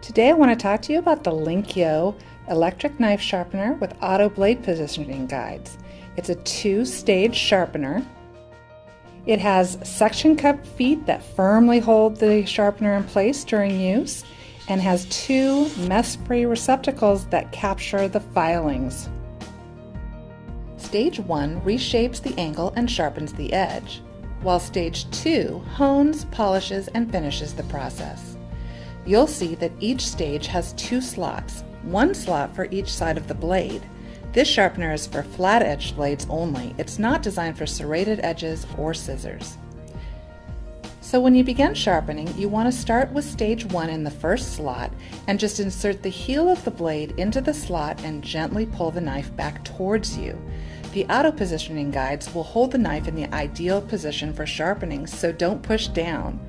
Today I want to talk to you about the LINKYO electric knife sharpener with auto blade positioning guides. It's a two-stage sharpener. It has suction cup feet that firmly hold the sharpener in place during use and has two mess-free receptacles that capture the filings. Stage 1 reshapes the angle and sharpens the edge, while Stage 2 hones, polishes, and finishes the process. You'll see that each stage has two slots, one slot for each side of the blade. This sharpener is for flat-edged blades only. It's not designed for serrated edges or scissors. So when you begin sharpening, you want to start with Stage 1 in the first slot and just insert the heel of the blade into the slot and gently pull the knife back towards you. The auto positioning guides will hold the knife in the ideal position for sharpening, so don't push down.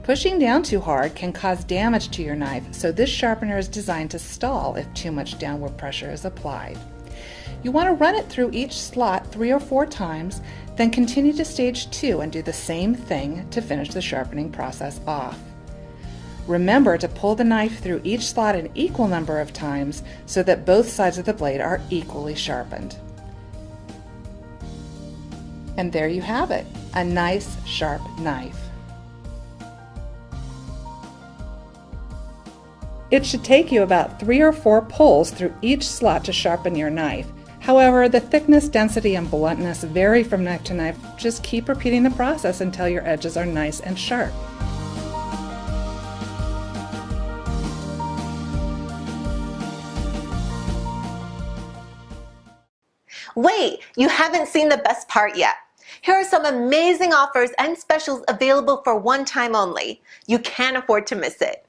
Pushing down too hard can cause damage to your knife, so this sharpener is designed to stall if too much downward pressure is applied. You want to run it through each slot 3 or 4 times, then continue to Stage 2 and do the same thing to finish the sharpening process off. Remember to pull the knife through each slot an equal number of times so that both sides of the blade are equally sharpened. And there you have it, a nice sharp knife. It should take you about 3 or 4 pulls through each slot to sharpen your knife. However, the thickness, density, and bluntness vary from knife to knife. Just keep repeating the process until your edges are nice and sharp. Wait, you haven't seen the best part yet. Here are some amazing offers and specials available for one time only. You can't afford to miss it.